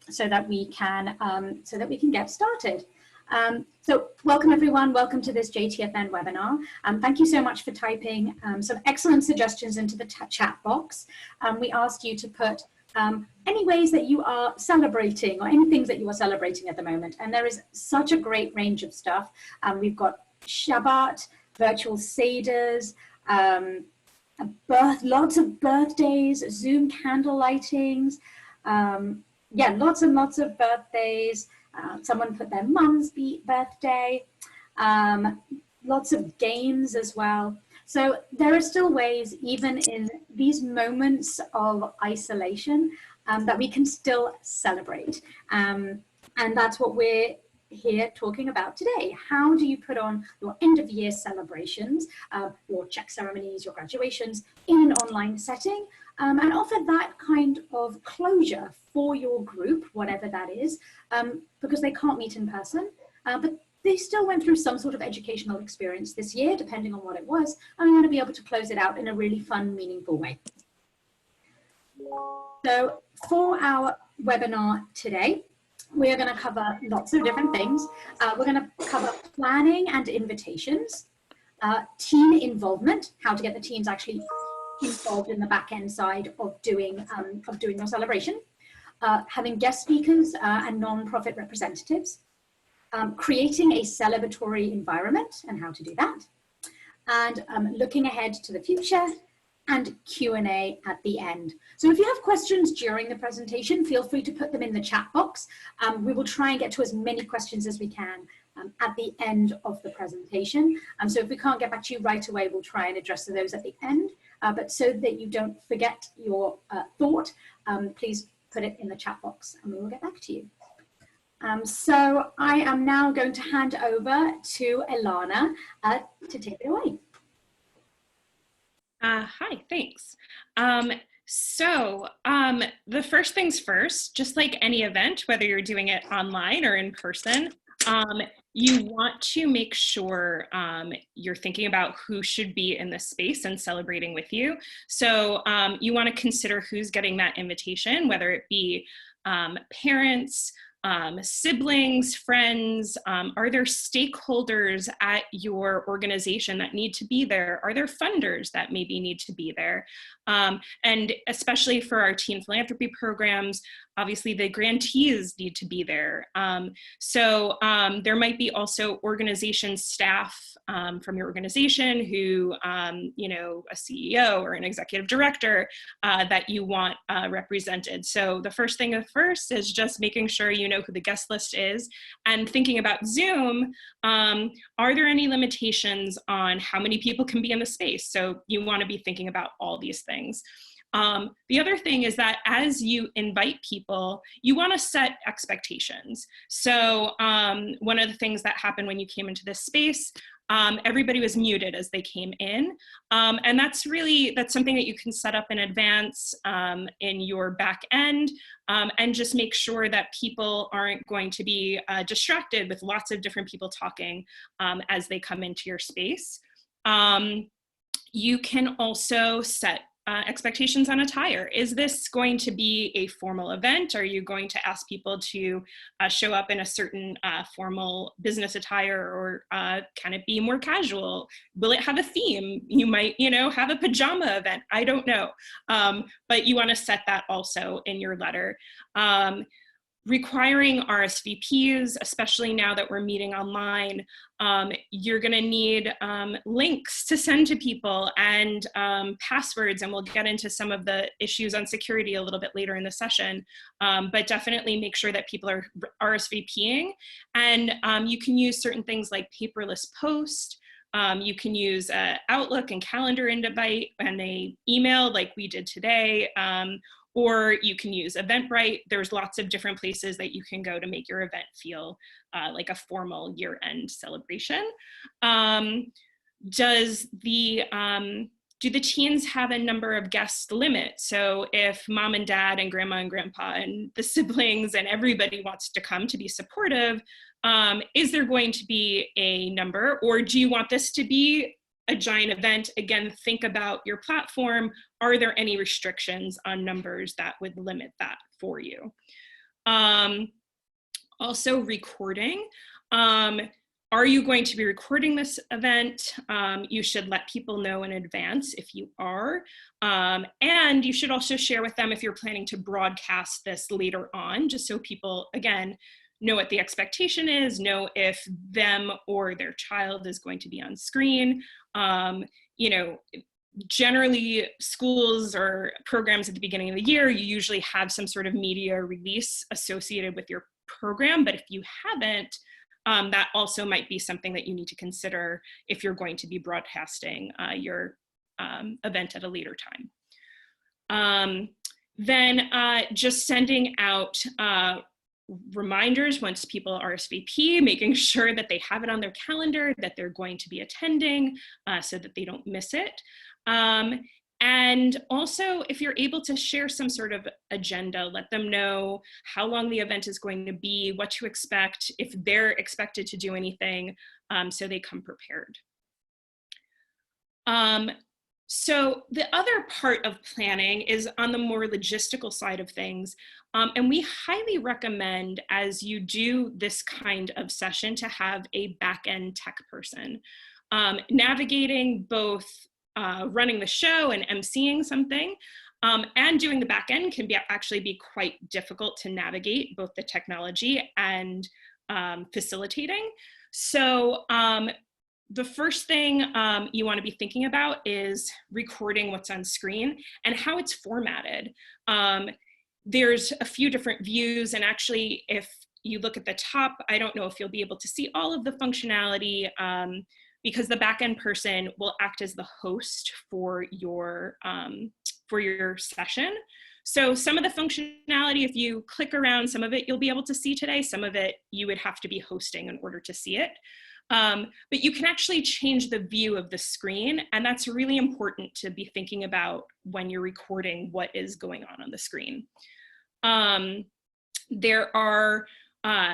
so that we can get started. So welcome everyone, welcome to this JTFN webinar. Thank you so much for typing some excellent suggestions into the chat box. We asked you to put any ways that you are celebrating or any things that you are celebrating at the moment. And there is such a great range of stuff. We've got Shabbat, virtual Seders, lots of birthdays, Zoom candle lightings. Yeah, lots and lots of birthdays. Someone put their mum's birthday, lots of games as well. So there are still ways, even in these moments of isolation, that we can still celebrate. And that's what we're here talking about today. How do you put on your end of year celebrations, your check ceremonies, your graduations in an online setting, and offer that kind of closure for your group, whatever that is, because they can't meet in person, but they still went through some sort of educational experience this year, depending on what it was, and we want to be able to close it out in a really fun, meaningful way. So for our webinar today, we're going to cover lots of different things. We're going to cover planning and invitations, team involvement, how to get the teams actually involved in the back end side of doing your celebration, having guest speakers and non-profit representatives, creating a celebratory environment and how to do that, and looking ahead to the future, and Q&A at the end. So if you have questions during the presentation, feel free to put them in the chat box. We will try and get to as many questions as we can at the end of the presentation. So if we can't get back to you right away, we'll try and address those at the end. But so that you don't forget your thought, please put it in the chat box and we will get back to you. So I am now going to hand over to Ilana to take it away. Hi, thanks. The first things first, just like any event, whether you're doing it online or in person, you want to make sure you're thinking about who should be in the space and celebrating with you. So you want to consider who's getting that invitation, whether it be parents, siblings, friends. Are there stakeholders at your organization that need to be there? Are there funders that maybe need to be there? And especially for our teen philanthropy programs, obviously the grantees need to be there. There might be also organization staff from your organization who, you know, a CEO or an executive director that you want represented. So the first thing first is just making sure you know who the guest list is, and thinking about Zoom, are there any limitations on how many people can be in the space? So you want to be thinking about all these things. The other thing is that as you invite people, you want to set expectations. So one of the things that happened when you came into this space, everybody was muted as they came in. And that's something that you can set up in advance in your back end, and just make sure that people aren't going to be distracted with lots of different people talking as they come into your space. You can also set expectations on attire. Is this going to be a formal event? Are you going to ask people to show up in a certain formal business attire, or can it be more casual? Will it have a theme? You might, you know, have a pajama event. I don't know. But you want to set that also in your letter. Requiring RSVPs, especially now that we're meeting online, you're gonna need links to send to people and passwords, and we'll get into some of the issues on security a little bit later in the session, but definitely make sure that people are RSVPing. And you can use certain things like paperless post. You can use Outlook and calendar invite and an email like we did today. Or you can use Eventbrite. There's lots of different places that you can go to make your event feel like a formal year-end celebration. Do the teens have a number of guest limit? So if mom and dad and grandma and the siblings and everybody wants to come to be supportive, is there going to be a number, or do you want this to be a giant event? Again, think about your platform. Are there any restrictions on numbers that would limit that for you? Also recording. Are you going to be recording this event? You should let people know in advance if you are. And you should also share with them if you're planning to broadcast this later on, just so people, again, know what the expectation is, know if them or their child is going to be on screen. You know, generally schools or programs at the beginning of the year, you usually have some sort of media release associated with your program, but if you haven't, that also might be something that you need to consider if you're going to be broadcasting your event at a later time. Then just sending out reminders once people RSVP, making sure that they have it on their calendar, that they're going to be attending so that they don't miss it. And also, if you're able to share some sort of agenda, let them know how long the event is going to be, what to expect, if they're expected to do anything, so they come prepared. So the other part of planning is on the more logistical side of things. And we highly recommend, as you do this kind of session, to have a back-end tech person. Navigating both running the show and emceeing something and doing the back end can actually be quite difficult to navigate, both the technology and facilitating. So the first thing you want to be thinking about is recording what's on screen and how it's formatted. There's a few different views, and actually if you look at the top, I don't know if you'll be able to see all of the functionality, because the backend person will act as the host for your session. So some of the functionality, if you click around, some of it you'll be able to see today, some of it you would have to be hosting in order to see it. But you can actually change the view of the screen, and that's really important to be thinking about when you're recording what is going on the screen. There are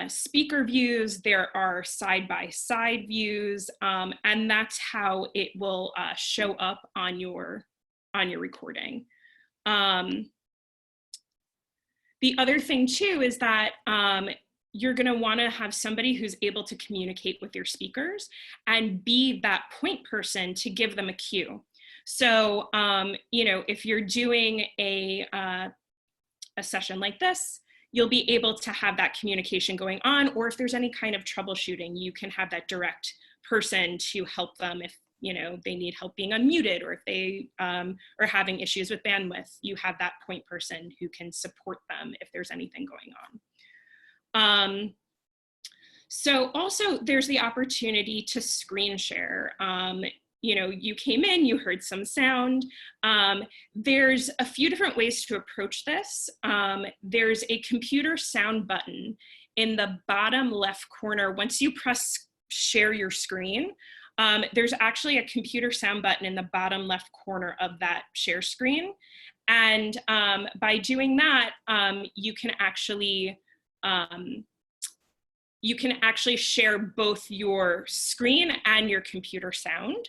speaker views, there are side-by-side views, and that's how it will show up on your recording. The other thing too is that you're going to want to have somebody who's able to communicate with your speakers and be that point person to give them a cue. So, you know, if you're doing a session like this, you'll be able to have that communication going on, or if there's any kind of troubleshooting, you can have that direct person to help them if, you know, they need help being unmuted, or if they are having issues with bandwidth, you have that point person who can support them if there's anything going on. So also there's the opportunity to screen share. You know, you came in, you heard some sound. There's a few different ways to approach this. There's a computer sound button in the bottom left corner. Once you press share your screen, there's actually a computer sound button in the bottom left corner of that share screen. And by doing that, you can actually share both your screen and your computer sound.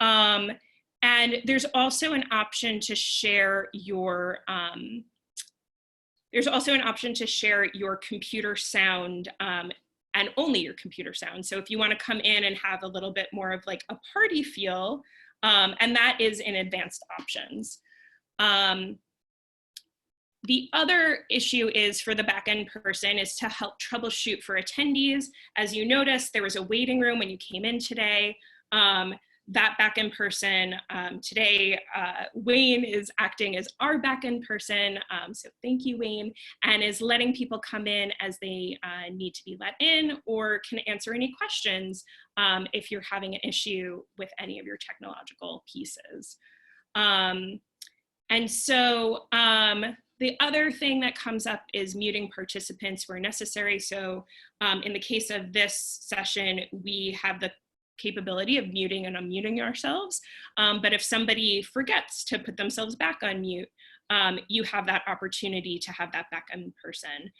And there's also an option to share your computer sound and only your computer sound. So if you want to come in and have a little bit more of like a party feel, and that is in advanced options. The other issue is for the back-end person is to help troubleshoot for attendees. As you noticed, there was a waiting room when you came in today. That back-end person today, Wayne is acting as our back-end person, so thank you, Wayne, and is letting people come in as they need to be let in, or can answer any questions if you're having an issue with any of your technological pieces. And so the other thing that comes up is muting participants where necessary. So in the case of this session, we have the capability of muting and unmuting ourselves. But if somebody forgets to put themselves back on mute, you have that opportunity to have that back-end person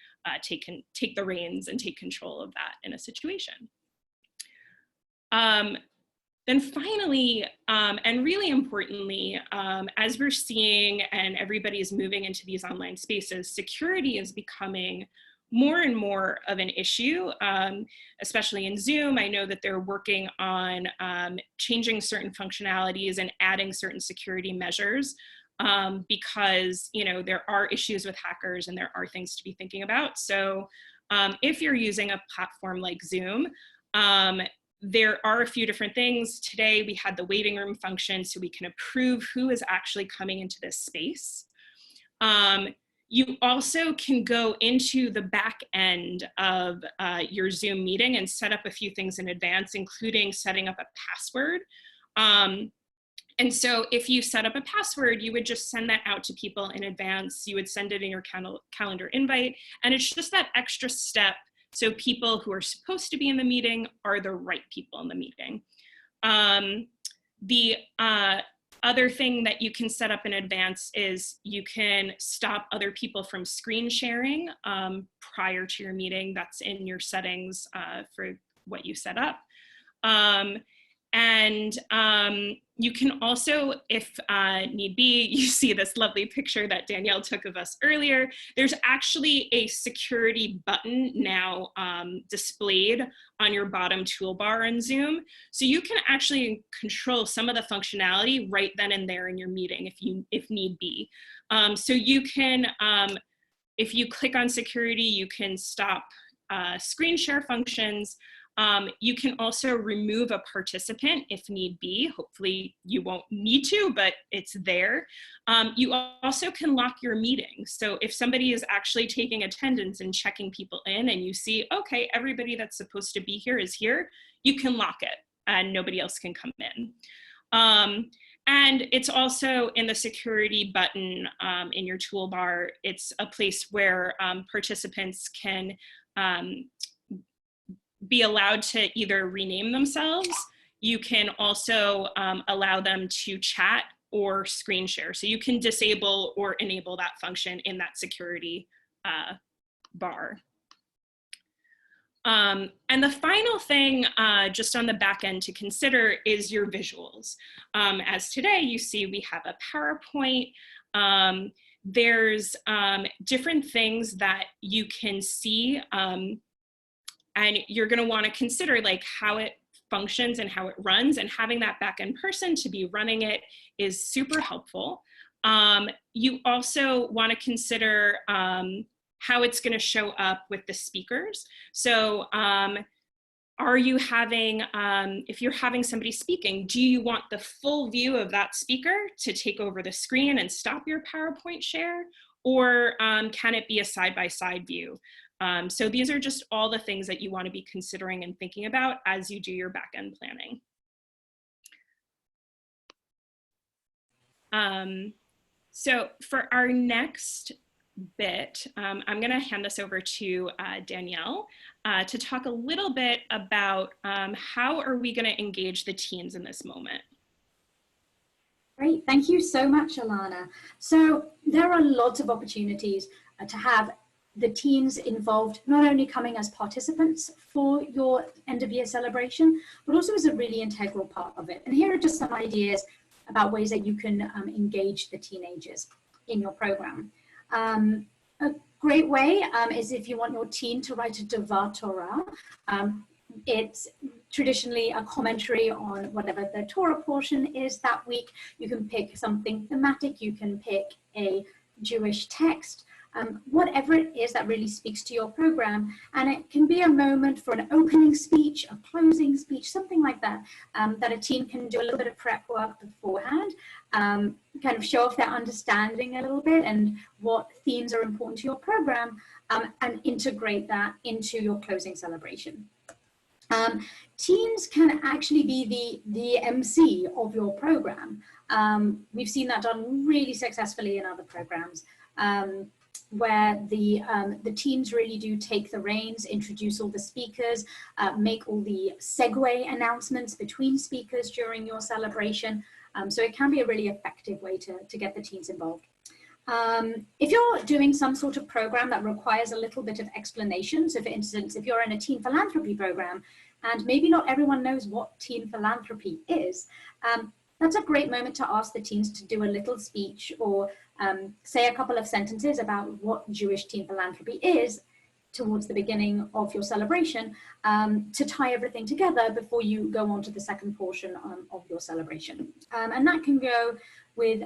take the reins and take control of that in a situation. Then finally, and really importantly, as we're seeing and everybody is moving into these online spaces, security is becoming more and more of an issue, especially in Zoom. I know that they're working on changing certain functionalities and adding certain security measures because, you know, there are issues with hackers and there are things to be thinking about. So if you're using a platform like Zoom, there are a few different things. Today we had the waiting room function so we can approve who is actually coming into this space. You also can go into the back end of your Zoom meeting and set up a few things in advance, including setting up a password. And so if you set up a password, you would just send that out to people in advance. You would send it in your calendar invite. And it's just that extra step so people who are supposed to be in the meeting are the right people in the meeting. The other thing that you can set up in advance is you can stop other people from screen sharing prior to your meeting. That's in your settings for what you set up. You can also, if need be, you see this lovely picture that Danielle took of us earlier. There's actually a security button now displayed on your bottom toolbar in Zoom. So you can actually control some of the functionality right then and there in your meeting if need be. So you can, if you click on security, you can stop screen share functions. You can also remove a participant if need be. Hopefully you won't need to, but it's there. You also can lock your meeting. So if somebody is actually taking attendance and checking people in and you see, okay, everybody that's supposed to be here is here, you can lock it and nobody else can come in. And it's also in the security button in your toolbar. It's a place where participants can be allowed to either rename themselves. You can also allow them to chat or screen share. So you can disable or enable that function in that security bar. And the final thing just on the back end to consider is your visuals. As today you see we have a PowerPoint. There's different things that you can see and you're going to want to consider like how it functions and how it runs, and having that back-end person to be running it is super helpful. You also want to consider how it's going to show up with the speakers. So are you having, if you're having somebody speaking, do you want the full view of that speaker to take over the screen and stop your PowerPoint share? Or can it be a side-by-side view? So these are just all the things that you want to be considering and thinking about as you do your back-end planning. So for our next bit, I'm going to hand this over to Danielle to talk a little bit about how are we going to engage the teens in this moment. Great, thank you so much, Alana. So there are lots of opportunities to have the teens involved, not only coming as participants for your end of year celebration, but also as a really integral part of it. And here are just some ideas about ways that you can engage the teenagers in your program. A great way is if you want your teen to write a Devar Torah. It's traditionally a commentary on whatever the Torah portion is that week. You can pick something thematic, you can pick a Jewish text, whatever it is that really speaks to your program. And it can be a moment for an opening speech, a closing speech, something like that, that a teen can do a little bit of prep work beforehand, kind of show off their understanding a little bit and what themes are important to your program, and integrate that into your closing celebration. Teens can actually be the MC of your program. We've seen that done really successfully in other programs, where the teens really do take the reins, introduce all the speakers, make all the segue announcements between speakers during your celebration. So it can be a really effective way to get the teens involved. If you're doing some sort of program that requires a little bit of explanation, so for instance, if you're in a teen philanthropy program and maybe not everyone knows what teen philanthropy is, that's a great moment to ask the teens to do a little speech or say a couple of sentences about what Jewish teen philanthropy is, towards the beginning of your celebration to tie everything together before you go on to the second portion of your celebration. And that can go with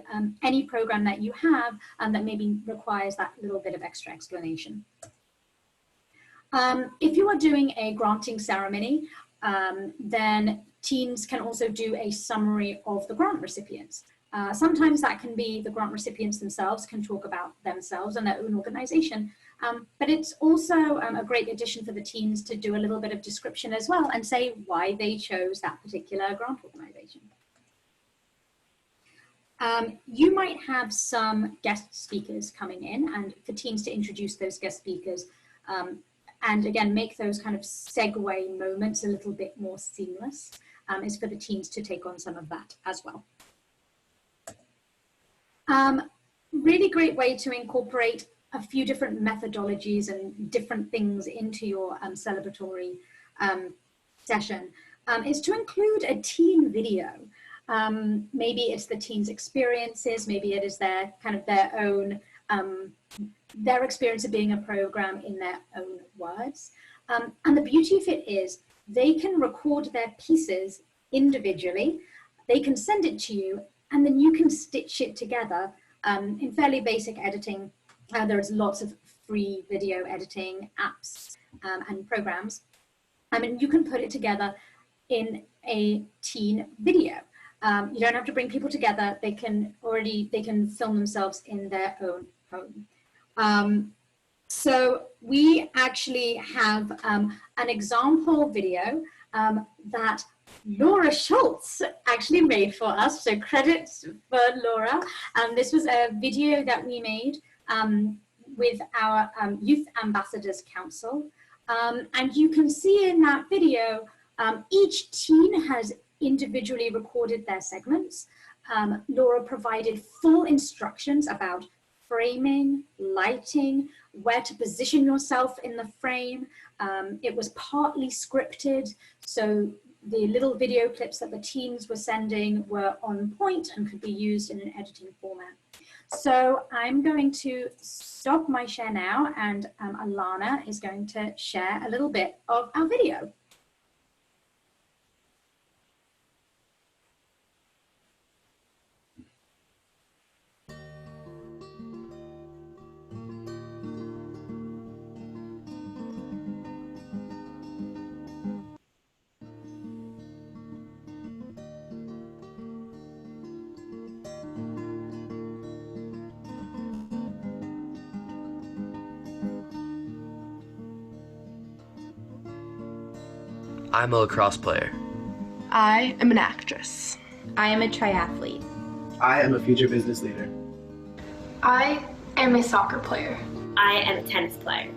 any program that you have that maybe requires that little bit of extra explanation. If you are doing a granting ceremony, then teams can also do a summary of the grant recipients. Sometimes that can be the grant recipients themselves can talk about themselves and their own organization, but it's also a great addition for the teams to do a little bit of description as well and say why they chose that particular grant organization. You might have some guest speakers coming in, and for teams to introduce those guest speakers and again make those kind of segue moments a little bit more seamless is for the teams to take on some of that as well. Really great way to incorporate a few different methodologies and different things into your celebratory session is to include a teen video. Maybe it's the teens' experiences, maybe it is their kind of their own, their experience of being a program in their own words. And the beauty of it is they can record their pieces individually, they can send it to you, and then you can stitch it together in fairly basic editing. There's lots of free video editing apps and programs. And you can put it together in a teen video. You don't have to bring people together. They can film themselves in their own home. So we actually have an example video that Laura Schultz actually made for us. So credits for Laura. This was a video that we made with our Youth Ambassadors Council. And you can see in that video, each teen has individually recorded their segments. Laura provided full instructions about framing, lighting, where to position yourself in the frame. It was partly scripted, so the little video clips that the teens were sending were on point and could be used in an editing format. So I'm going to stop my share now, and Alana is going to share a little bit of our video. I'm a lacrosse player. I am an actress. I am a triathlete. I am a future business leader. I am a soccer player. I am a tennis player.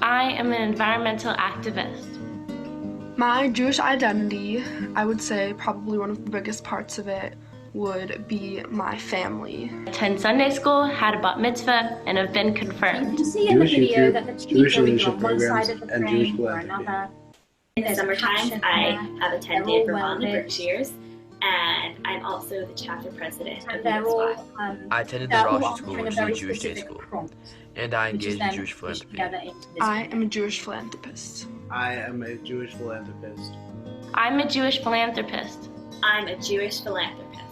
I am an environmental activist. My Jewish identity, I would say probably one of the biggest parts of it would be my family. I attend Sunday school, had a bat mitzvah, and have been confirmed. You can see in the video that the teens are either on one side of the frame or another. In the summertime, I have attended Vermont Berkshires, and I'm also the chapter president of the all, I attended the Rosh School, which is a Jewish day school, and I engaged in Jewish philanthropy. I am a Jewish philanthropist. I am a Jewish philanthropist. I'm a Jewish philanthropist. I'm a Jewish philanthropist.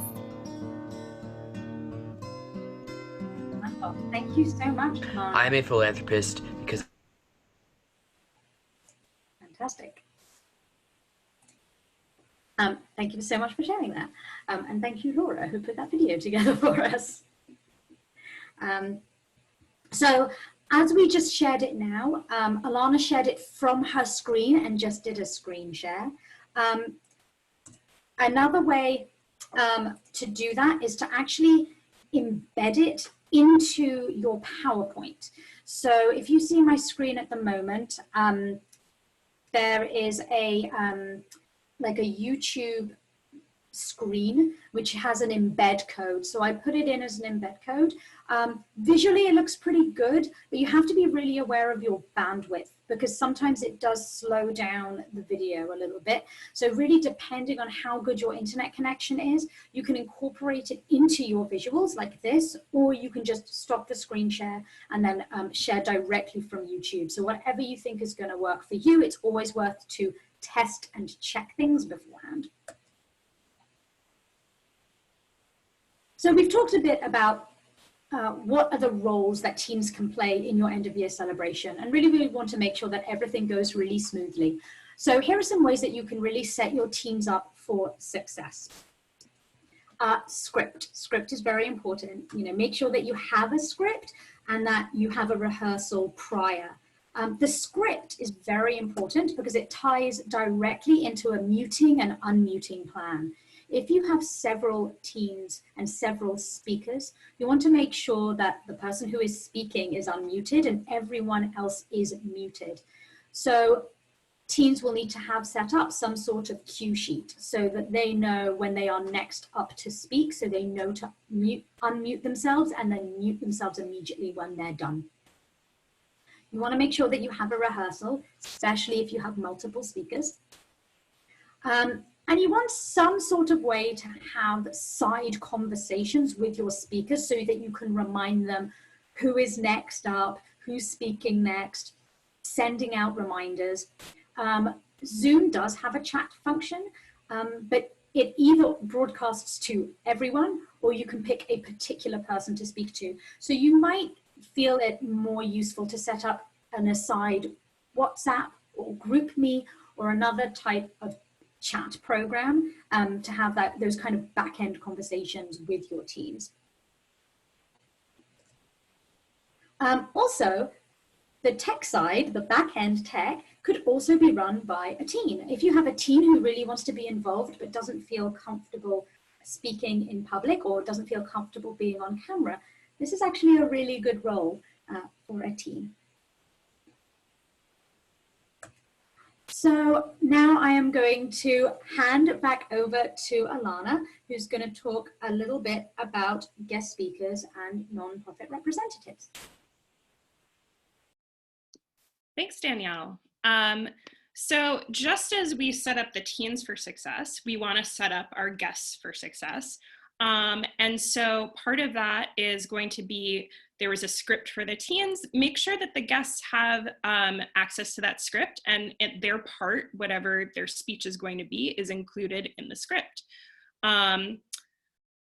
Wonderful. Thank you so much, Kamara. I'm a philanthropist because... Fantastic. Thank you so much for sharing that. And thank you, Laura, who put that video together for us. So as we just shared it now, Alana shared it from her screen and just did a screen share. Another way to do that is to actually embed it into your PowerPoint. So if you see my screen at the moment, there is a like a YouTube screen which has an embed code. So I put it in as an embed code. Visually, it looks pretty good, but you have to be really aware of your bandwidth because sometimes it does slow down the video a little bit. So really depending on how good your internet connection is, you can incorporate it into your visuals like this, or you can just stop the screen share and then share directly from YouTube. So whatever you think is going to work for you, it's always worth to test and check things beforehand. So we've talked a bit about what are the roles that teams can play in your end of year celebration, and really want to make sure that everything goes really smoothly. So here are some ways that you can really set your teams up for success. Script is very important. You know, make sure that you have a script and that you have a rehearsal prior. The script is very important because it ties directly into a muting and unmuting plan. If you have several teams and several speakers, you want to make sure that the person who is speaking is unmuted and everyone else is muted. So teams will need to have set up some sort of cue sheet so that they know when they are next up to speak, so they know to unmute themselves and then mute themselves immediately when they're done. You want to make sure that you have a rehearsal, especially if you have multiple speakers. And you want some sort of way to have side conversations with your speakers so that you can remind them who is next up, who's speaking next, sending out reminders. Zoom does have a chat function, but it either broadcasts to everyone or you can pick a particular person to speak to. So you might feel it more useful to set up an aside WhatsApp or GroupMe or another type of chat program to have those kind of back-end conversations with your teams. Also, the tech side, the back-end tech, could also be run by a team. If you have a team who really wants to be involved but doesn't feel comfortable speaking in public or doesn't feel comfortable being on camera, this is actually a really good role for a team. So now I am going to hand it back over to Alana, who's going to talk a little bit about guest speakers and nonprofit representatives. Thanks, Danielle. So just as we set up the teams for success, we want to set up our guests for success. And so part of that is going to be, there was a script for the teams. Make sure that the guests have access to that script and their part, whatever their speech is going to be, is included in the script.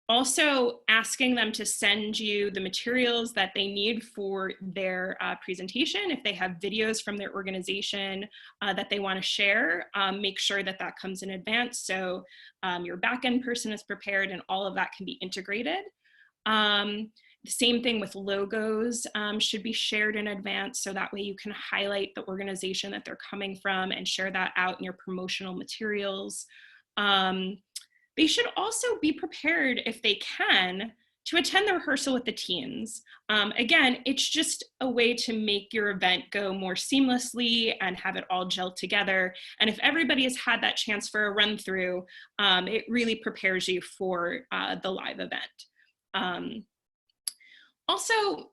Also asking them to send you the materials that they need for their presentation. If they have videos from their organization that they want to share, make sure that that comes in advance so your back-end person is prepared and all of that can be integrated. The same thing with logos should be shared in advance so that way you can highlight the organization that they're coming from and share that out in your promotional materials. They should also be prepared, if they can, to attend the rehearsal with the teams. Again, it's just a way to make your event go more seamlessly and have it all gel together. And if everybody has had that chance for a run through, it really prepares you for the live event. Also,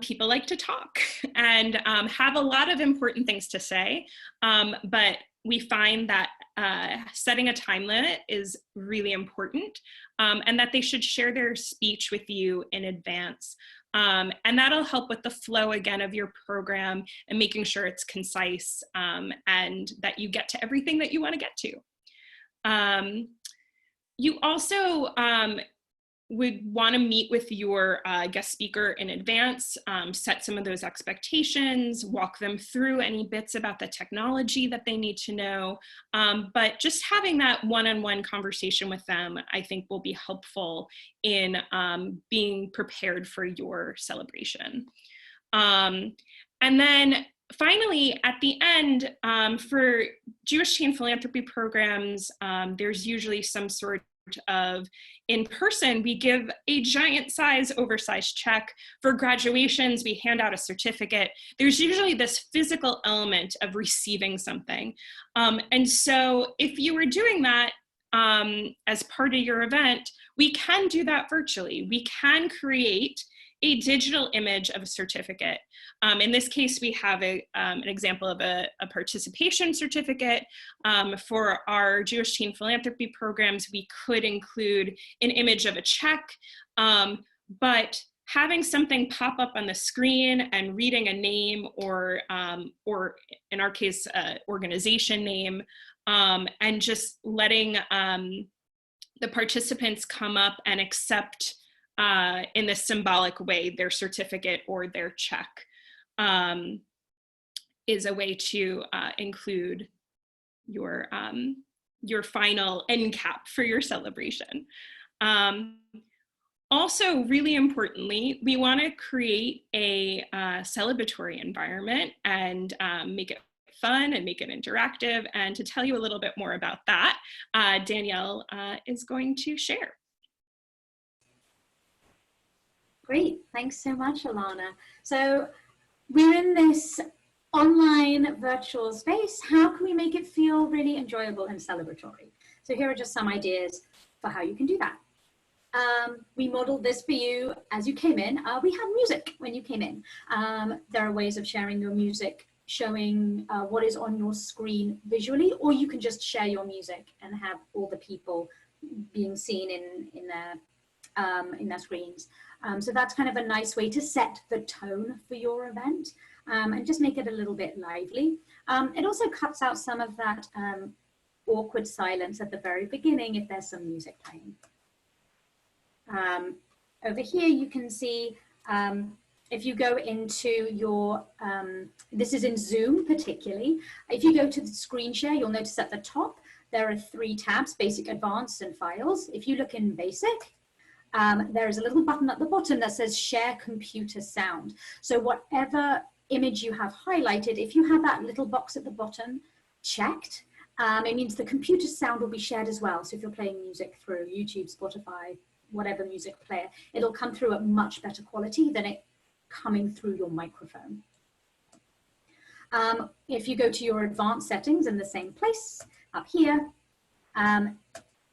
people like to talk and have a lot of important things to say, but we find that setting a time limit is really important and that they should share their speech with you in advance. And that'll help with the flow again of your program and making sure it's concise and that you get to everything that you want to get to. You also would want to meet with your guest speaker in advance, set some of those expectations, walk them through any bits about the technology that they need to know. But just having that one-on-one conversation with them, I think will be helpful in being prepared for your celebration. And then finally, at the end, for Jewish Teen Philanthropy programs, there's usually some sort of in person, we give a giant size oversized check. For graduations, we hand out a certificate. There's usually this physical element of receiving something. And so if you were doing that as part of your event, we can do that virtually. We can create a digital image of a certificate. In this case, we have an example of a participation certificate. For our Jewish Teen Philanthropy programs, we could include an image of a check, but having something pop up on the screen and reading a name or in our case, organization name, and just letting the participants come up and accept in this symbolic way their certificate or their check is a way to include your final end cap for your celebration. Also, really importantly, we want to create a celebratory environment and make it fun and make it interactive. And to tell you a little bit more about that, Danielle is going to share. Great, thanks so much, Alana. So we're in this online virtual space. How can we make it feel really enjoyable and celebratory? So here are just some ideas for how you can do that. We modeled this for you as you came in. We had music when you came in. There are ways of sharing your music, showing what is on your screen visually, or you can just share your music and have all the people being seen in their screens. So that's kind of a nice way to set the tone for your event and just make it a little bit lively. It also cuts out some of that awkward silence at the very beginning if there's some music playing. Over here you can see if you go into your, this is in Zoom particularly, if you go to the screen share, you'll notice at the top there are 3 tabs, Basic, Advanced, and Files. If you look in Basic, there is a little button at the bottom that says Share Computer Sound. So whatever image you have highlighted, if you have that little box at the bottom checked, it means the computer sound will be shared as well. So if you're playing music through YouTube, Spotify, whatever music player, it'll come through at much better quality than it coming through your microphone. If you go to your advanced settings in the same place up here,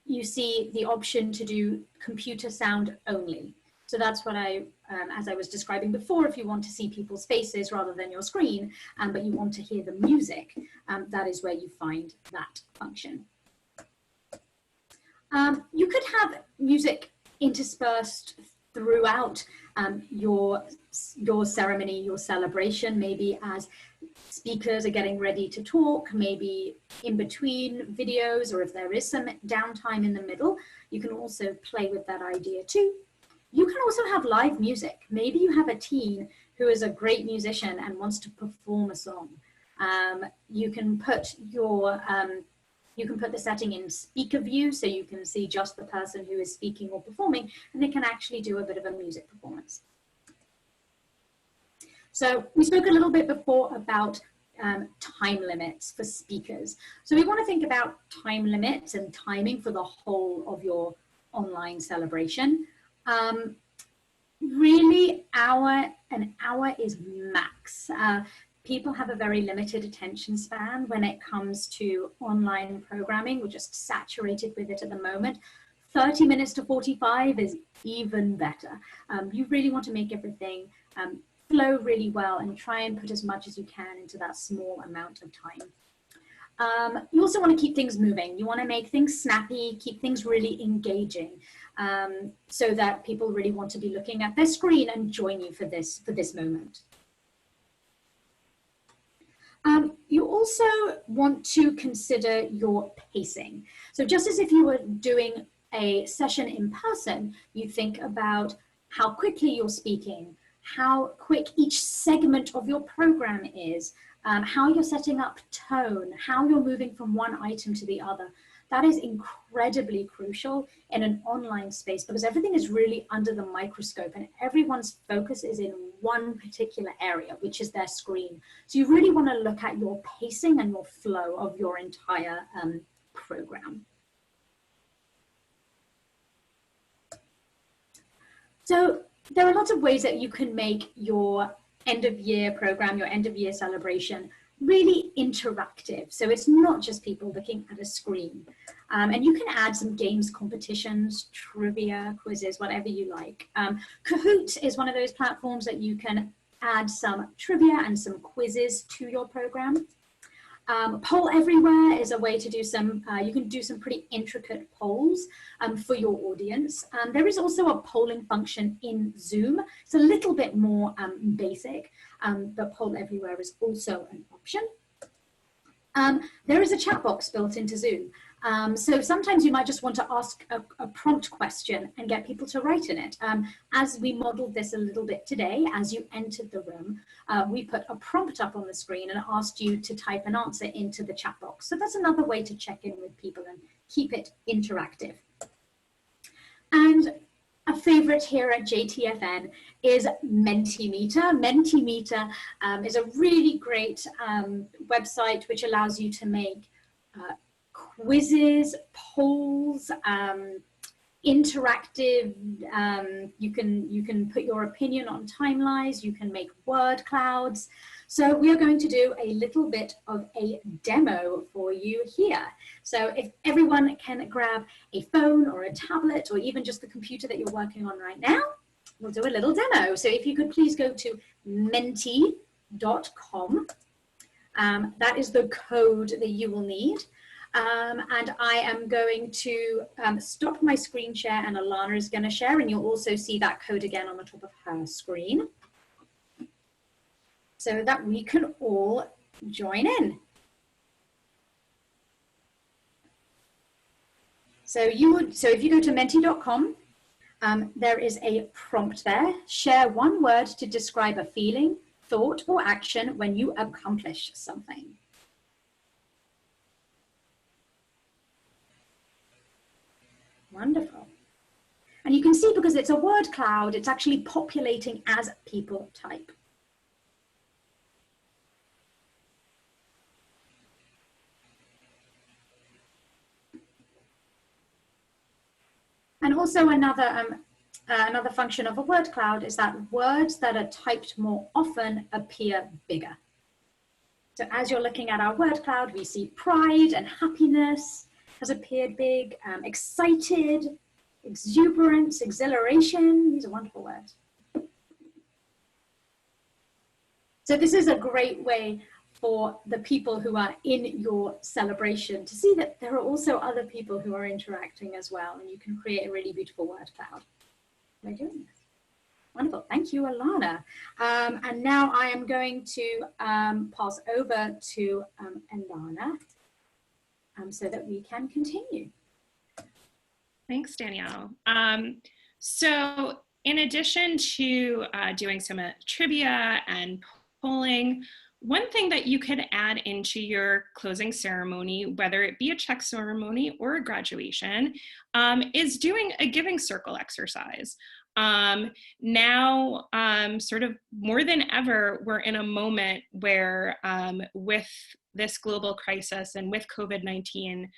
you see the option to do computer sound only. So that's what as I was describing before, if you want to see people's faces rather than your screen, but you want to hear the music, that is where you find that function. You could have music interspersed throughout your ceremony, your celebration, maybe as speakers are getting ready to talk, maybe in between videos, or if there is some downtime in the middle, you can also play with that idea too. You can also have live music. Maybe you have a teen who is a great musician and wants to perform a song. You can put the setting in speaker view so you can see just the person who is speaking or performing, and they can actually do a bit of a music performance. So we spoke a little bit before about time limits for speakers. So we want to think about time limits and timing for the whole of your online celebration. Really, an hour is max. People have a very limited attention span when it comes to online programming. We're just saturated with it at the moment. 30 minutes to 45 is even better. You really want to make everything flow really well and try and put as much as you can into that small amount of time. You also want to keep things moving. You want to make things snappy, keep things really engaging, so that people really want to be looking at their screen and join you for this moment. You also want to consider your pacing. So just as if you were doing a session in person, you think about how quickly you're speaking, how quick each segment of your program is, how you're setting up tone, how you're moving from one item to the other. That is incredibly crucial in an online space because everything is really under the microscope and everyone's focus is in one particular area, which is their screen. So you really want to look at your pacing and your flow of your entire program. So there are lots of ways that you can make your end of year program, your end of year celebration really interactive. So it's not just people looking at a screen. And you can add some games, competitions, trivia, quizzes, whatever you like. Kahoot is one of those platforms that you can add some trivia and some quizzes to your program. Poll Everywhere is a way to do some, you can do some pretty intricate polls for your audience. There is also a polling function in Zoom. It's a little bit more basic, but Poll Everywhere is also an option. There is a chat box built into Zoom. So sometimes you might just want to ask a prompt question and get people to write in it. As we modeled this a little bit today, as you entered the room, we put a prompt up on the screen and asked you to type an answer into the chat box. So that's another way to check in with people and keep it interactive. And a favorite here at JTFN is Mentimeter. Mentimeter is a really great website which allows you to make quizzes, polls, interactive, you can put your opinion on timelines, you can make word clouds. So we are going to do a little bit of a demo for you here. So if everyone can grab a phone or a tablet or even just the computer that you're working on right now, we'll do a little demo. So if you could please go to menti.com. That is the code that you will need. And I am going to stop my screen share, and Alana is going to share, and you'll also see that code again on the top of her screen so that we can all join in. So if you go to menti.com, there is a prompt there. Share one word to describe a feeling, thought, or action when you accomplish something. Wonderful. And you can see, because it's a word cloud, it's actually populating as people type. And also another function of a word cloud is that words that are typed more often appear bigger. So as you're looking at our word cloud, we see pride and happiness has appeared big, excited, exuberance, exhilaration. These are wonderful words. So this is a great way for the people who are in your celebration to see that there are also other people who are interacting as well, and you can create a really beautiful word cloud by doing this. Wonderful, thank you, Alana. And now I am going to pass over to Alana so that we can continue. Thanks, Danielle. So in addition to doing some trivia and polling, one thing that you could add into your closing ceremony, whether it be a check ceremony or a graduation, is doing a giving circle exercise. Now, sort of more than ever, we're in a moment where with this global crisis and with COVID-19,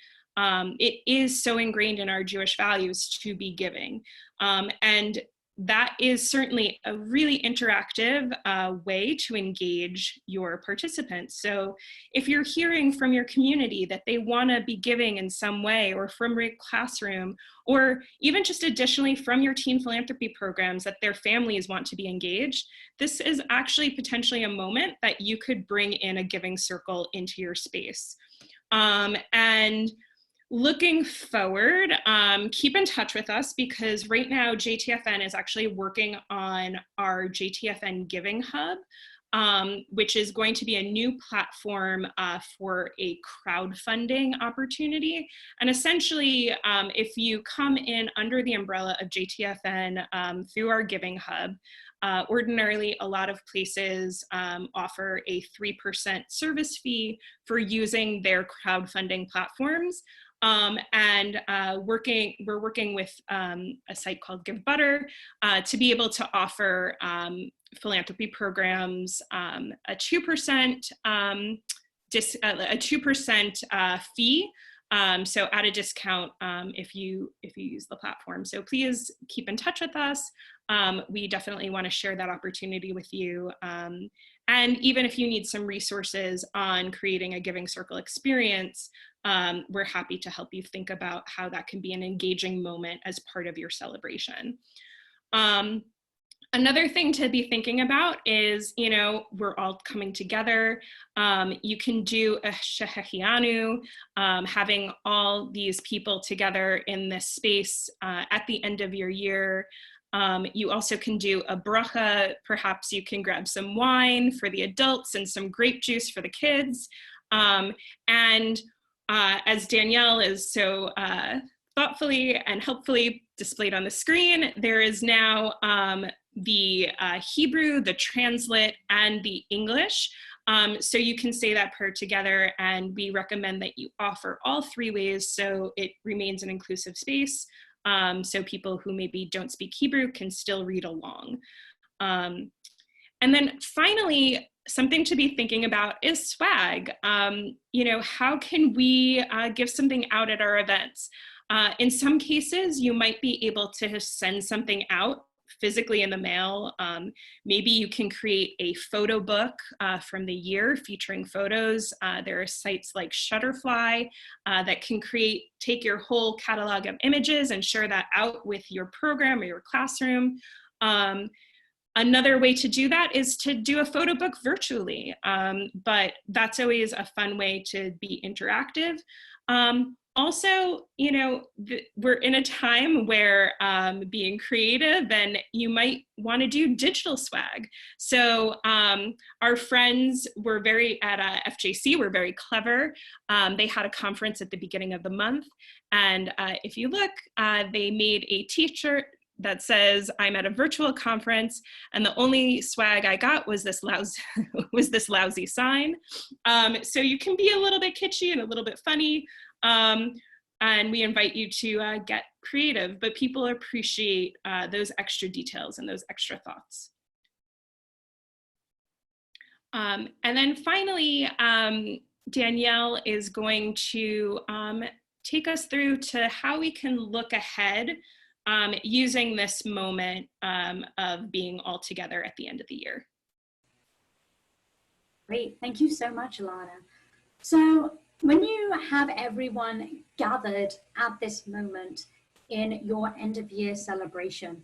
it is so ingrained in our Jewish values to be giving. And that is certainly a really interactive way to engage your participants. So if you're hearing from your community that they want to be giving in some way, or from your classroom, or even just additionally from your teen philanthropy programs that their families want to be engaged, this is actually potentially a moment that you could bring in a giving circle into your space. And looking forward, keep in touch with us, because right now JTFN is actually working on our JTFN Giving Hub, which is going to be a new platform for a crowdfunding opportunity. And essentially, if you come in under the umbrella of JTFN through our Giving Hub, ordinarily, a lot of places offer a 3% service fee for using their crowdfunding platforms. We're working with a site called Give Butter to be able to offer philanthropy programs a 2% fee. So at a discount if you use the platform. So please keep in touch with us. We definitely want to share that opportunity with you. And even if you need some resources on creating a giving circle experience, we're happy to help you think about how that can be an engaging moment as part of your celebration. Another thing to be thinking about is, we're all coming together. You can do a shehehianu, having all these people together in this space at the end of your year. You also can do a bracha. Perhaps you can grab some wine for the adults and some grape juice for the kids. As Danielle is so thoughtfully and helpfully displayed on the screen, there is now the Hebrew, the translate, and the English. So you can say that prayer together, and we recommend that you offer all three ways so it remains an inclusive space, so people who maybe don't speak Hebrew can still read along. And then finally, something to be thinking about is swag. How can we give something out at our events? In some cases, you might be able to send something out physically in the mail. Maybe you can create a photo book from the year featuring photos. There are sites like Shutterfly that can take your whole catalog of images and share that out with your program or your classroom. Another way to do that is to do a photo book virtually, but that's always a fun way to be interactive. Also, we're in a time where being creative, and you might want to do digital swag. So our friends were at FJC were very clever. They had a conference at the beginning of the month. And if you look, they made a t-shirt that says, "I'm at a virtual conference, and the only swag I got was this lousy sign." So you can be a little bit kitschy and a little bit funny. And we invite you to get creative, but people appreciate those extra details and those extra thoughts. And then finally, Danielle is going to take us through to how we can look ahead using this moment of being all together at the end of the year. Great, thank you so much, Alana. So when you have everyone gathered at this moment in your end of year celebration,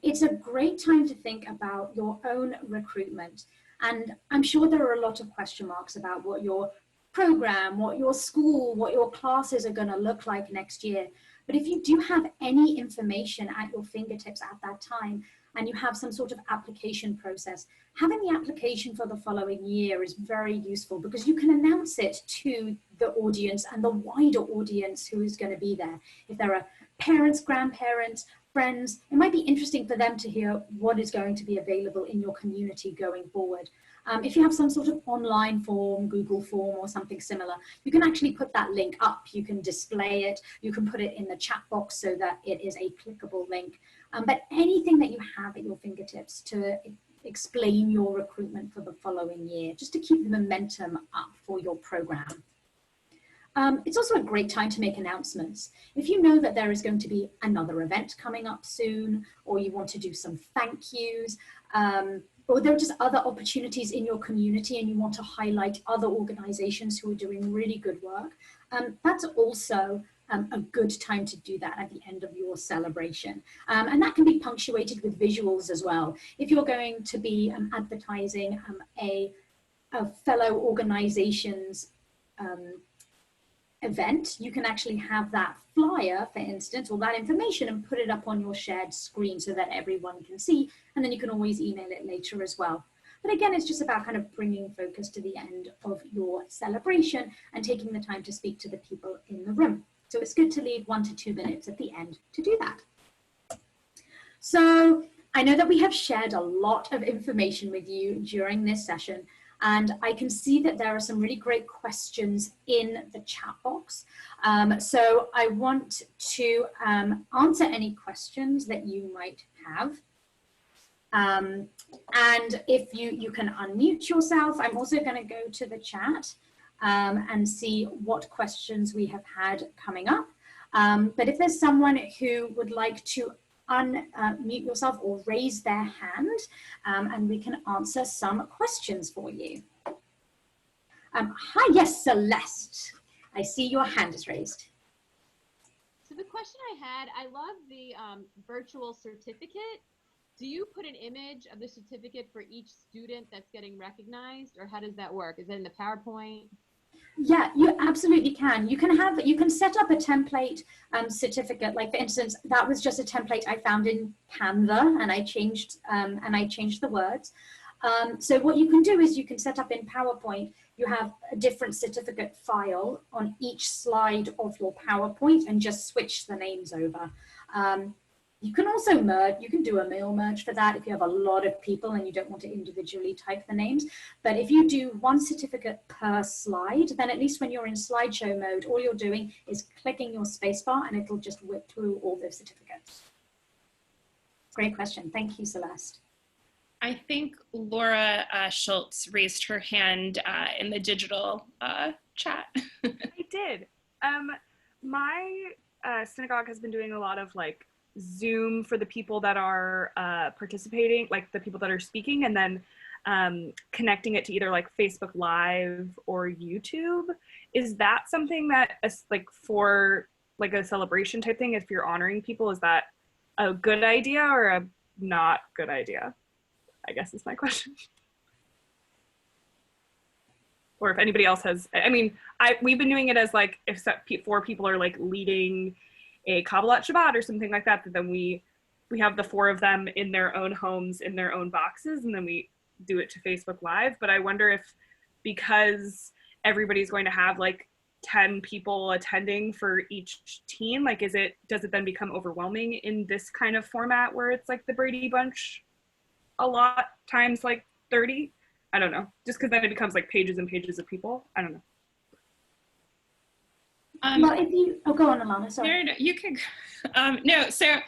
it's a great time to think about your own recruitment. And I'm sure there are a lot of question marks about what your program, what your school, what your classes are going to look like next year. But if you do have any information at your fingertips at that time, and you have some sort of application process, having the application for the following year is very useful, because you can announce it to the audience and the wider audience who is going to be there. If there are parents, grandparents, friends, it might be interesting for them to hear what is going to be available in your community going forward. If you have some sort of online form, Google form or something similar, you can actually put that link up. You can display it. You can put it in the chat box so that it is a clickable link. But anything that you have at your fingertips to explain your recruitment for the following year, just to keep the momentum up for your program. It's also a great time to make announcements. If you know that there is going to be another event coming up soon, or you want to do some thank yous, or there are just other opportunities in your community and you want to highlight other organizations who are doing really good work, that's also a good time to do that at the end of your celebration. And that can be punctuated with visuals as well. If you're going to be advertising a fellow organization's event, you can actually have that flyer, for instance, or that information, and put it up on your shared screen so that everyone can see, and then you can always email it later as well. But again, it's just about kind of bringing focus to the end of your celebration and taking the time to speak to the people in the room. So it's good to leave 1 to 2 minutes at the end to do that. So I know that we have shared a lot of information with you during this session, and I can see that there are some really great questions in the chat box. So I want to answer any questions that you might have. And if you can unmute yourself, I'm also going to go to the chat and see what questions we have had coming up. But if there's someone who would like to unmute yourself or raise their hand, and we can answer some questions for you. Hi, yes, Celeste. I see your hand is raised. So the question I had, I love the virtual certificate. Do you put an image of the certificate for each student that's getting recognized, or how does that work? Is it in the PowerPoint? Yeah, you absolutely can. You can set up a template certificate. Like for instance, that was just a template I found in Canva, and I changed the words. So what you can do is you can set up in PowerPoint. You have a different certificate file on each slide of your PowerPoint, and just switch the names over. You can also merge, you can do a mail merge for that if you have a lot of people and you don't want to individually type the names. But if you do one certificate per slide, then at least when you're in slideshow mode, all you're doing is clicking your spacebar and it'll just whip through all those certificates. Great question. Thank you, Celeste. I think Laura Schultz raised her hand in the digital chat. I did. My synagogue has been doing a lot of like Zoom for the people that are participating, like the people that are speaking, and then connecting it to either like Facebook Live or YouTube. Is that something that like for like a celebration type thing, if you're honoring people, is that a good idea or a not good idea? I guess is my question. Or if anybody else has, I mean, we've been doing it as like if 4 people are like leading a Kabbalat Shabbat or something like that, then we have the 4 of them in their own homes, in their own boxes, and then we do it to Facebook Live. But I wonder if, because everybody's going to have like 10 people attending for each team, like does it then become overwhelming in this kind of format where it's like the Brady Bunch a lot times like 30? I don't know, just because then it becomes like pages and pages of people. I don't know. Well, if you, go on, Alana, sorry. No, you can, no, so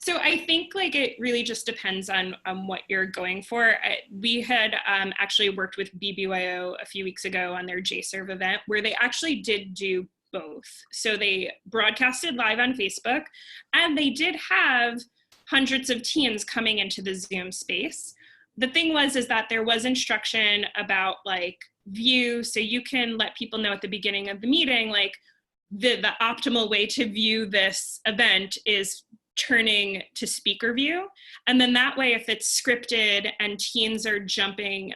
I think like it really just depends on what you're going for. We had actually worked with BBYO a few weeks ago on their JServe event where they actually did do both. So they broadcasted live on Facebook, and they did have hundreds of teens coming into the Zoom space. The thing is that there was instruction about like view, so you can let people know at the beginning of the meeting, like the optimal way to view this event is turning to speaker view. And then that way, if it's scripted and teens are jumping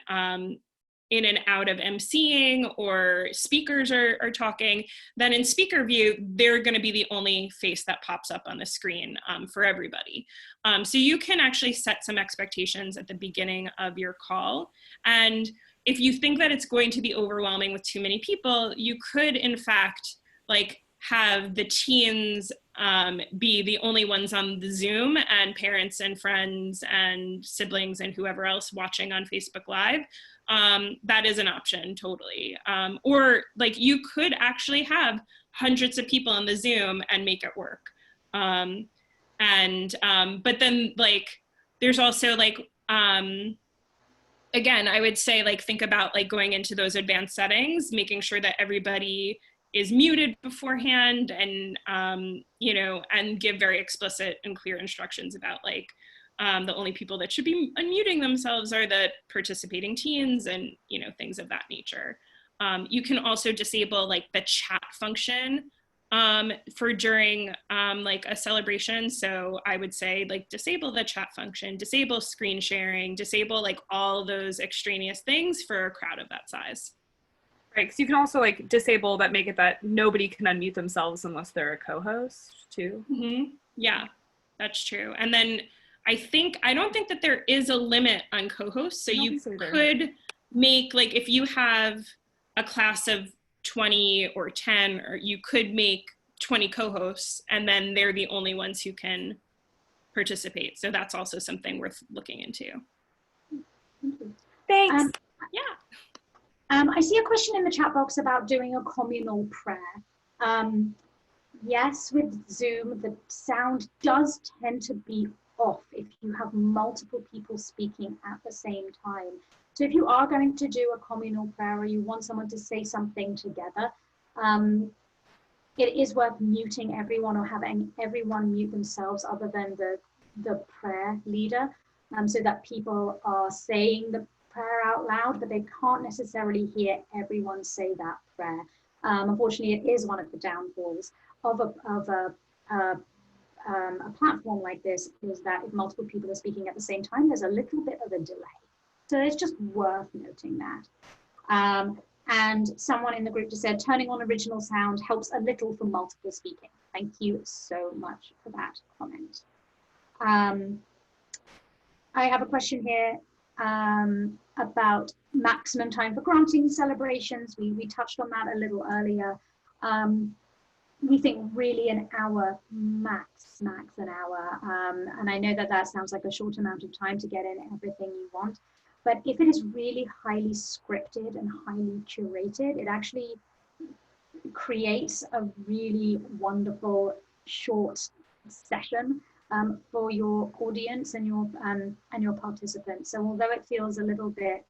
in and out of emceeing or speakers are talking, then in speaker view, they're gonna be the only face that pops up on the screen for everybody. So you can actually set some expectations at the beginning of your call. And if you think that it's going to be overwhelming with too many people, you could in fact like have the teens be the only ones on the Zoom, and parents and friends and siblings and whoever else watching on Facebook Live. That is an option, totally. Or like you could actually have hundreds of people on the Zoom and make it work. But then like, there's also like, again, I would say like, think about like going into those advanced settings, making sure that everybody is muted beforehand, and, you know, and give very explicit and clear instructions about like, the only people that should be unmuting themselves are the participating teens, and, you know, things of that nature. You can also disable like the chat function for during like a celebration. So I would say like disable the chat function, disable screen sharing, disable like all those extraneous things for a crowd of that size. Right, because you can also like disable that, make it that nobody can unmute themselves unless they're a co-host too. Mm-hmm. Yeah, that's true. And then I don't think that there is a limit on co-hosts. So you could make like, if you have a class of 20 or 10, or you could make 20 co-hosts, and then they're the only ones who can participate. So that's also something worth looking into. Thanks. Yeah. I see a question in the chat box about doing a communal prayer. Yes, with Zoom, the sound does tend to be off if you have multiple people speaking at the same time. So if you are going to do a communal prayer, or you want someone to say something together, it is worth muting everyone or having everyone mute themselves other than the prayer leader, so that people are saying the prayer out loud, but they can't necessarily hear everyone say that prayer. Unfortunately, it is one of the downfalls of a platform like this, is that if multiple people are speaking at the same time, there's a little bit of a delay. So it's just worth noting that. And someone in the group just said, turning on original sound helps a little for multiple speaking. Thank you so much for that comment. I have a question here about maximum time for granting celebrations. We touched on that a little earlier. We think really an hour, max an hour. And I know that sounds like a short amount of time to get in everything you want. But if it is really highly scripted and highly curated, it actually creates a really wonderful short session for your audience and your participants. So although it feels a little bit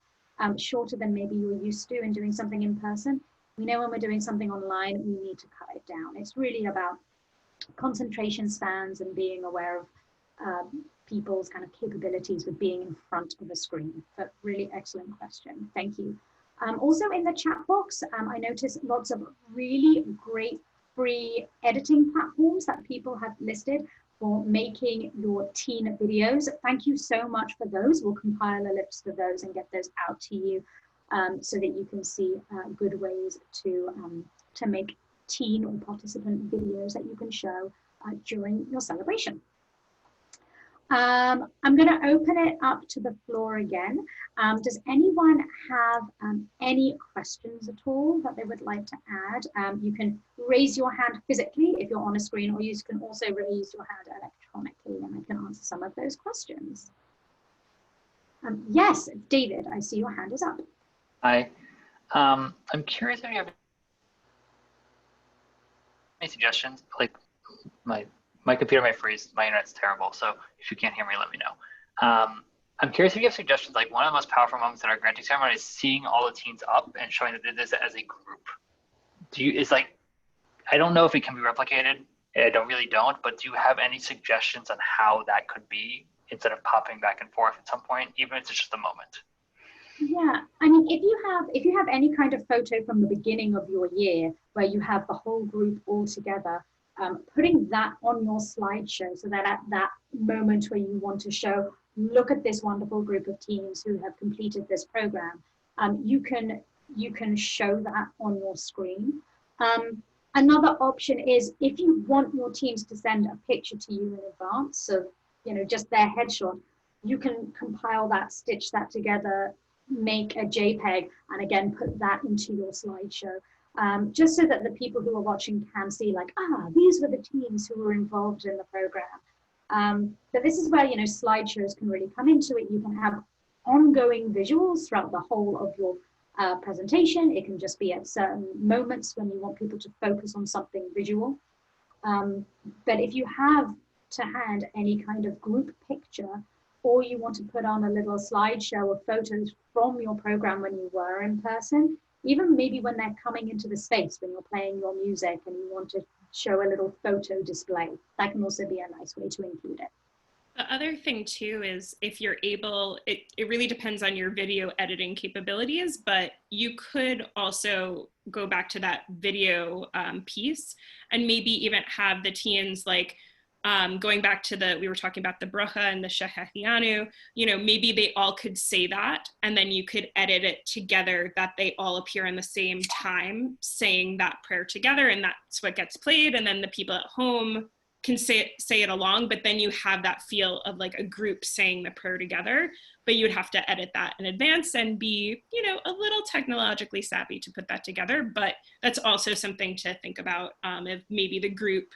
shorter than maybe you're used to in doing something in person, we know when we're doing something online, we need to cut it down. It's really about concentration spans and being aware of people's kind of capabilities with being in front of a screen. But really excellent question. Thank you. Also in the chat box, I noticed lots of really great free editing platforms that people have listed for making your teen videos. Thank you so much for those. We'll compile a list of those and get those out to you so that you can see good ways to make teen or participant videos that you can show during your celebration. I'm going to open it up to the floor again. Does anyone have any questions at all that they would like to add? You can raise your hand physically if you're on a screen, or you can also raise your hand electronically, and I can answer some of those questions. Yes, David, I see your hand is up. Hi. I'm curious if you have any suggestions. Like my computer might freeze, my internet's terrible, so if you can't hear me, let me know. I'm curious if you have suggestions. Like, one of the most powerful moments at our granting ceremony is seeing all the teens up and showing that they did this as a group. I don't know if it can be replicated. I don't, but do you have any suggestions on how that could be instead of popping back and forth at some point, even if it's just a moment? Yeah, I mean, if you have any kind of photo from the beginning of your year where you have the whole group all together, putting that on your slideshow, so that at that moment where you want to show, look at this wonderful group of teens who have completed this program, you can show that on your screen. Another option is, if you want your teams to send a picture to you in advance of, just their headshot, you can compile that, stitch that together, make a JPEG, and again put that into your slideshow. Just so that the people who are watching can see, like, these were the teams who were involved in the program. But this is where, slideshows can really come into it. You can have ongoing visuals throughout the whole of your presentation. It can just be at certain moments when you want people to focus on something visual. But if you have to hand any kind of group picture, or you want to put on a little slideshow of photos from your program when you were in person, even maybe when they're coming into the space, when you're playing your music and you want to show a little photo display, that can also be a nice way to include it. The other thing too is, if you're able, it really depends on your video editing capabilities, but you could also go back to that video piece and maybe even have the teens, like, going back to we were talking about the bracha and the shehecheyanu, maybe they all could say that, and then you could edit it together that they all appear in the same time saying that prayer together, and that's what gets played, and then the people at home can say it along, but then you have that feel of like a group saying the prayer together, but you would have to edit that in advance and be, a little technologically savvy to put that together. But that's also something to think about, if maybe the group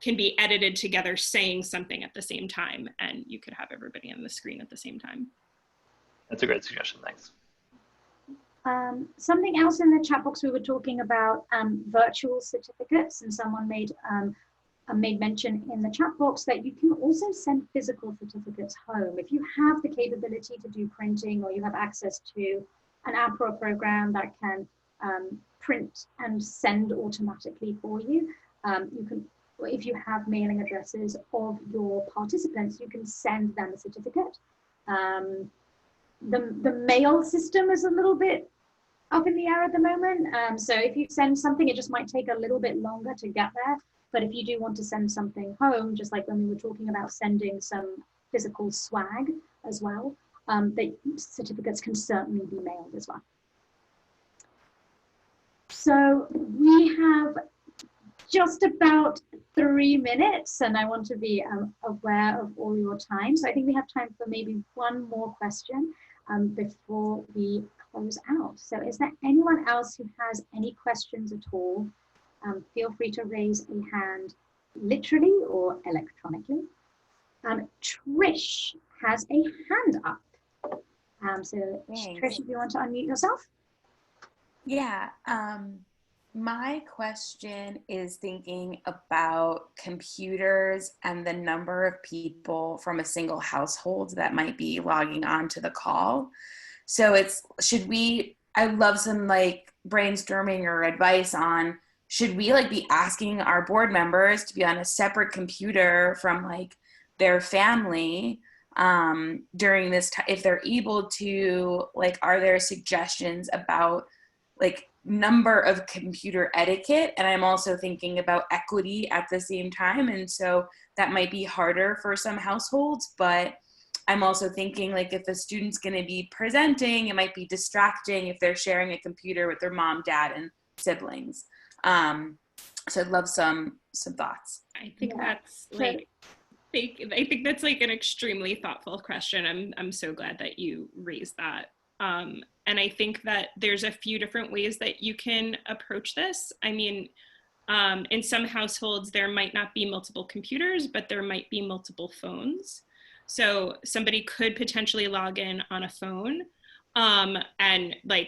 can be edited together saying something at the same time, and you could have everybody on the screen at the same time. That's a great suggestion, thanks. Something else in the chat box, we were talking about virtual certificates, and someone made mention in the chat box that you can also send physical certificates home. If you have the capability to do printing, or you have access to an app or a program that can print and send automatically for you, You can, if you have mailing addresses of your participants, you can send them a certificate. The mail system is a little bit up in the air at the moment. So if you send something, it just might take a little bit longer to get there. But if you do want to send something home, just like when we were talking about sending some physical swag as well, the certificates can certainly be mailed as well. So we have just about 3 minutes, and I want to be aware of all your time. So I think we have time for maybe one more question before we close out. So is there anyone else who has any questions at all? Feel free to raise a hand literally or electronically. Trish has a hand up. So Trish, if you want to unmute yourself. Yeah, my question is thinking about computers and the number of people from a single household that might be logging on to the call. So I'd love some like brainstorming or advice on, should we like be asking our board members to be on a separate computer from like their family during this time, if they're able to, like, are there suggestions about like number of computer etiquette? And I'm also thinking about equity at the same time. And so that might be harder for some households, but I'm also thinking like if a student's going to be presenting, it might be distracting if they're sharing a computer with their mom, dad, and siblings. So I'd love some thoughts. I think that's like, I think that's like an extremely thoughtful question. I'm so glad that you raised that. And I think that there's a few different ways that you can approach this. I mean, in some households, there might not be multiple computers, but there might be multiple phones. So somebody could potentially log in on a phone and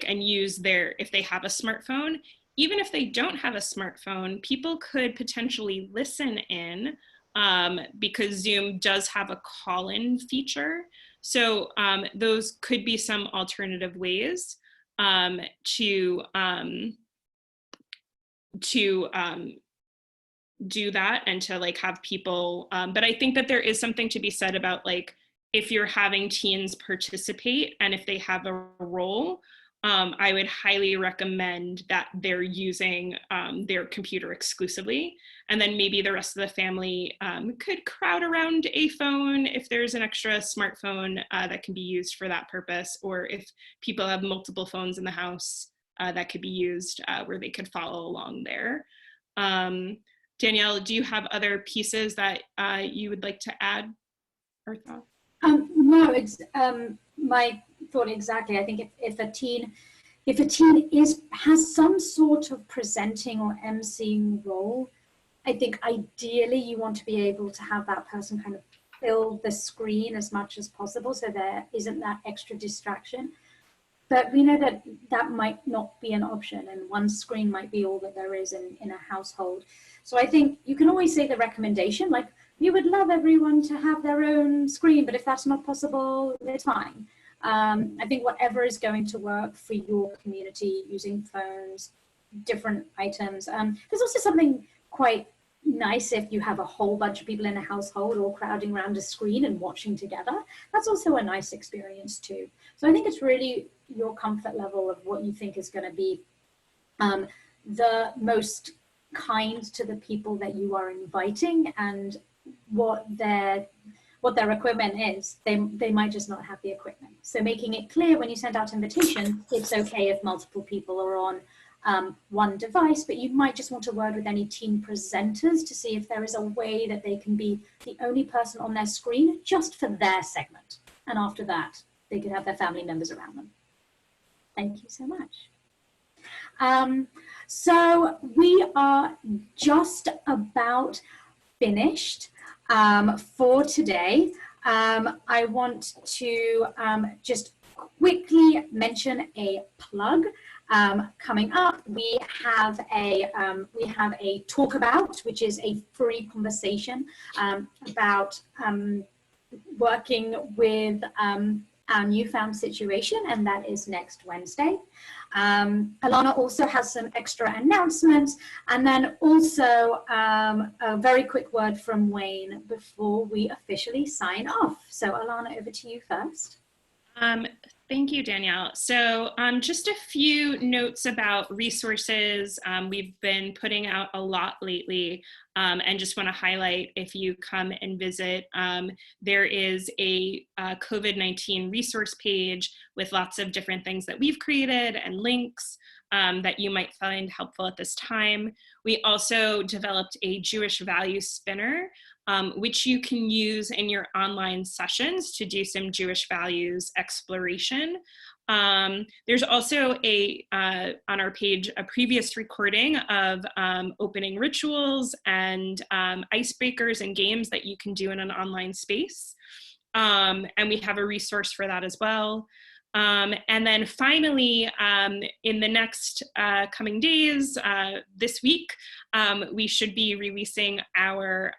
use if they have a smartphone. Even if they don't have a smartphone, people could potentially listen in because Zoom does have a call-in feature. So those could be some alternative ways to do that and to like have people, but I think that there is something to be said about like, if you're having teens participate and if they have a role, I would highly recommend that they're using their computer exclusively. And then maybe the rest of the family could crowd around a phone if there's an extra smartphone that can be used for that purpose, or if people have multiple phones in the house that could be used where they could follow along there. Danielle, do you have other pieces that you would like to add or thought? No, it's my thought exactly. I think if a teen has some sort of presenting or emceeing role, I think ideally you want to be able to have that person kind of fill the screen as much as possible so there isn't that extra distraction. But we know that that might not be an option, and one screen might be all that there is in a household. So I think you can always say the recommendation, like, you would love everyone to have their own screen, but if that's not possible, it's fine. I think whatever is going to work for your community, using phones, different items. There's also something quite nice if you have a whole bunch of people in a household all crowding around a screen and watching together. That's also a nice experience too. So I think it's really your comfort level of what you think is going to be the most kind to the people that you are inviting, and what their equipment is. They might just not have the equipment. So making it clear when you send out invitations, it's okay if multiple people are on one device, but you might just want to word with any team presenters to see if there is a way that they can be the only person on their screen just for their segment. And after that, they could have their family members around them. Thank you so much. So we are just about finished for today. I want to just quickly mention a plug. Coming up, we have a talk about, which is a free conversation about working with our newfound situation, and that is next Wednesday. Alana also has some extra announcements, and then also a very quick word from Wayne before we officially sign off. So Alana, over to you first. Thank you, Danielle. So just a few notes about resources. We've been putting out a lot lately, and just want to highlight, if you come and visit, there is a COVID-19 resource page with lots of different things that we've created and links that you might find helpful at this time. We also developed a Jewish value spinner, which you can use in your online sessions to do some Jewish values exploration. There's also on our page, a previous recording of opening rituals and icebreakers and games that you can do in an online space. And we have a resource for that as well. And then finally, in the next coming days, this week, we should be releasing our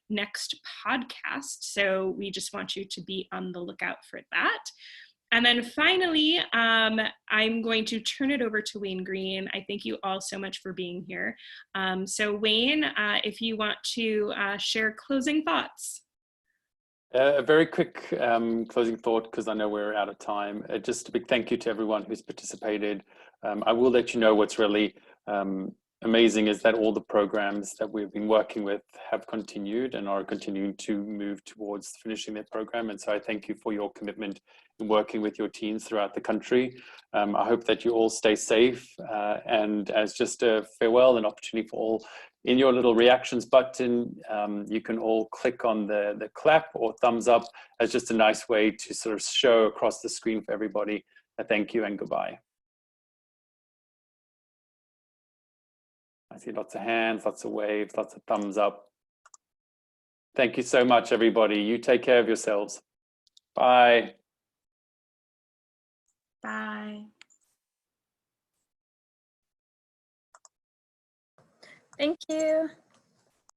next podcast. So we just want you to be on the lookout for that. And then finally, I'm going to turn it over to Wayne Green. I thank you all so much for being here. So Wayne, if you want to share closing thoughts. A very quick closing thought, because I know we're out of time. Just a big thank you to everyone who's participated. I will let you know what's really amazing is that all the programs that we've been working with have continued and are continuing to move towards finishing their program. And so I thank you for your commitment in working with your teams throughout the country. I hope that you all stay safe, and as just a farewell, an opportunity for all, in your little reactions button, you can all click on the clap or thumbs up as just a nice way to sort of show across the screen for everybody a thank you and goodbye. I see lots of hands, lots of waves, lots of thumbs up. Thank you so much, everybody. You take care of yourselves. Bye. Bye. Thank you.